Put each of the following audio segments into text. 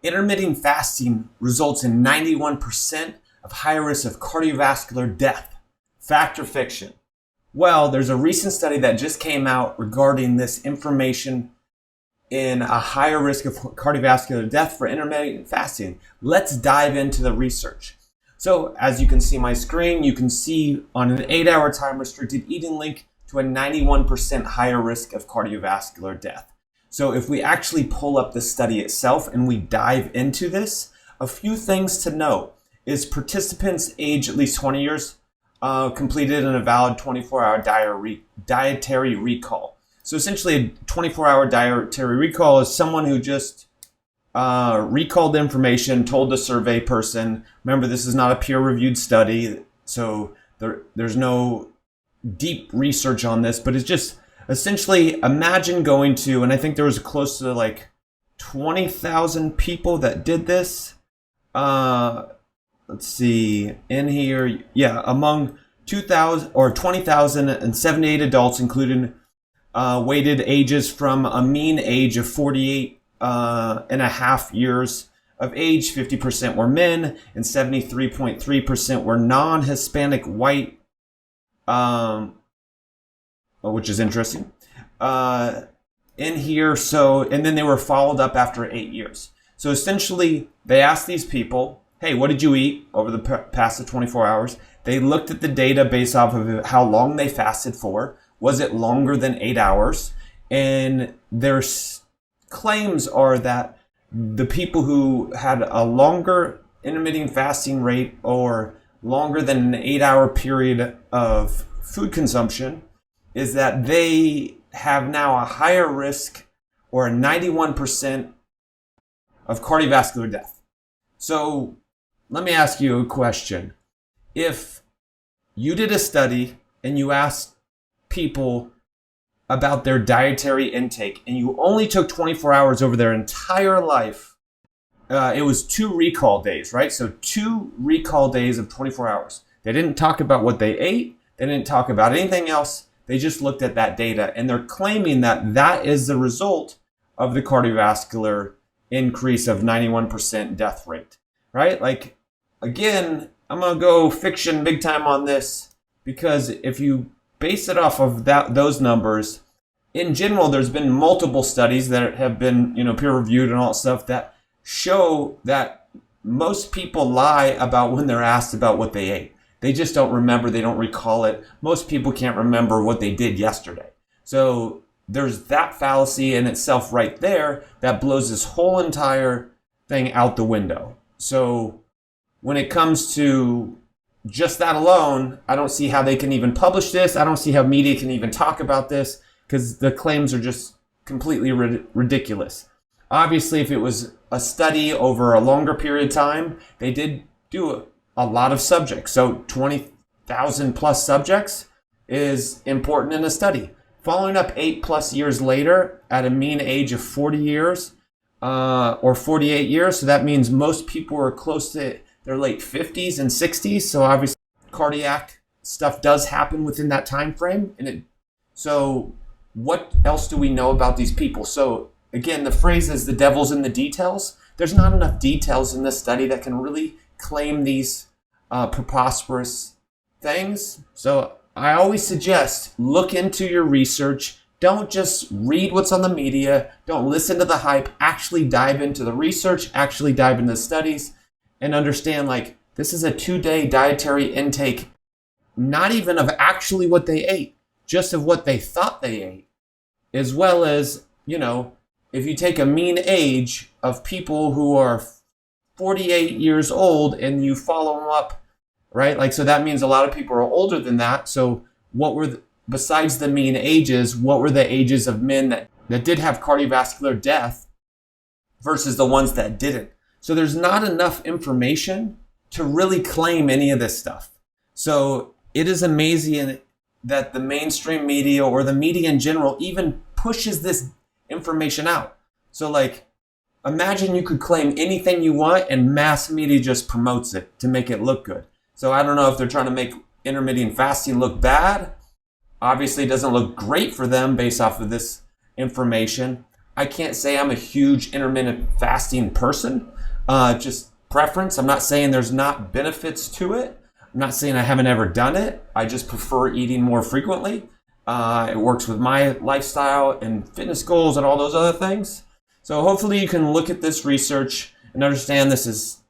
Intermittent fasting results in 91% of higher risk of cardiovascular death. Fact or fiction? Well, there's a recent study that just came out regarding this information in a higher risk of cardiovascular death for intermittent fasting. Let's dive into the research. So as you can see my screen, you can see on an 8-hour time restricted eating link to a 91% higher risk of cardiovascular death. So if we actually pull up the study itself and we dive into this, a few things to note is participants age at least 20 years completed in a valid 24-hour dietary recall. So essentially a 24-hour dietary recall is someone who just recalled information, told the survey person. Remember, this is not a peer-reviewed study, so there's no deep research on this, but it's just essentially imagine going to, and I think there was close to like 20,000 people that did this. Let's see, in here, yeah, among 2,000 or 20,078 adults, including weighted ages from a mean age of 48 and a half years of age. 50% were men and 73.3% were non-Hispanic white, which is interesting. In here, so, and then they were followed up after 8 years. So essentially, they asked these people, hey, what did you eat over the past 24 hours? They looked at the data based off of how long they fasted for. Was it longer than 8 hours? And their claims are that the people who had a longer intermittent fasting rate or longer than an 8-hour period of food consumption is that they have now a higher risk or a 91% of cardiovascular death. So let me ask you a question. If you did a study and you asked people about their dietary intake and you only took 24 hours over their entire life, it was 2 recall days, right? So 2 recall days of 24 hours. They didn't talk about what they ate. They didn't talk about anything else. They just looked at that data, and they're claiming that that is the result of the cardiovascular increase of 91% death rate, right? Like, again, I'm going to go fiction big time on this, because if you base it off of those numbers, in general, there's been multiple studies that have been, peer-reviewed and all that stuff that show that most people lie about when they're asked about what they ate. They just don't remember. They don't recall it. Most people can't remember what they did yesterday. So there's that fallacy in itself right there that blows this whole entire thing out the window. So when it comes to just that alone, I don't see how they can even publish this. I don't see how media can even talk about this because the claims are just completely ridiculous. Obviously, if it was a study over a longer period of time, they did do a lot of subjects. So 20,000 plus subjects is important in a study. Following up 8+ years later at a mean age of 40 years or 48 years. So that means most people are close to their late 50s and 60s. So obviously cardiac stuff does happen within that time frame. So what else do we know about these people? So again, the phrase is the devil's in the details. There's not enough details in this study that can really claim these preposterous things. So I always suggest look into your research. Don't just read what's on the media. Don't listen to the hype. Actually dive into the research. Actually dive into the studies and understand, like, this is a 2-day dietary intake, not even of actually what they ate, just of what they thought they ate, as well as, if you take a mean age of people who are 48 years old and you follow them up, right? Like, so that means a lot of people are older than that. So what were, besides the mean ages, what were the ages of men that did have cardiovascular death versus the ones that didn't? So there's not enough information to really claim any of this stuff. So it is amazing that the mainstream media or the media in general even pushes this information out. So like, imagine you could claim anything you want and mass media just promotes it to make it look good. So I don't know if they're trying to make intermittent fasting look bad. Obviously, it doesn't look great for them based off of this information. I can't say I'm a huge intermittent fasting person, just preference. I'm not saying there's not benefits to it. I'm not saying I haven't ever done it. I just prefer eating more frequently. It works with my lifestyle and fitness goals and all those other things. So hopefully you can look at this research and understand this is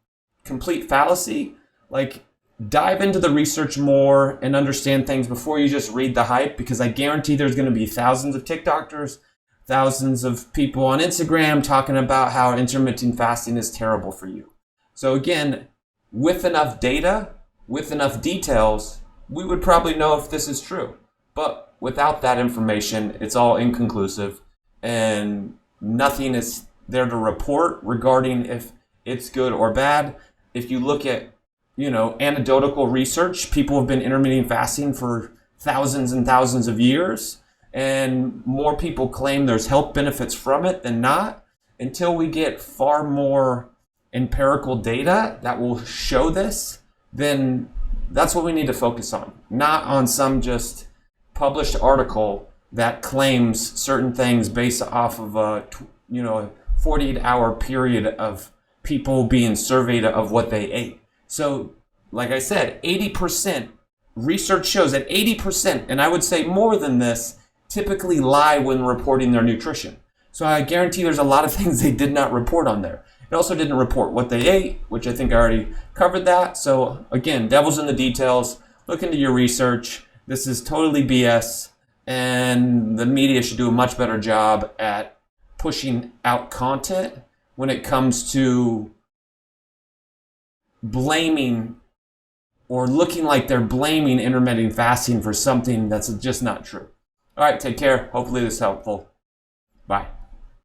complete fallacy. Like, dive into the research more and understand things before you just read the hype, because I guarantee there's going to be thousands of TikTokers, thousands of people on Instagram talking about how intermittent fasting is terrible for you. So again, with enough data, with enough details, we would probably know if this is true. But without that information, it's all inconclusive and nothing is there to report regarding if it's good or bad. If you look at, anecdotal research, people have been intermittent fasting for thousands and thousands of years, and more people claim there's health benefits from it than not. Until we get far more empirical data that will show this, then that's what we need to focus on, not on some just published article that claims certain things based off of a 48-hour period of people being surveyed of what they ate. So, like I said, 80%, research shows that 80%, and I would say more than this, typically lie when reporting their nutrition. So I guarantee there's a lot of things they did not report on there. It also didn't report what they ate, which I think I already covered that. So again, devil's in the details. Look into your research. This is totally BS, and the media should do a much better job at pushing out content when it comes to blaming or looking like they're blaming intermittent fasting for something that's just not true. All right, take care. Hopefully this is helpful. Bye.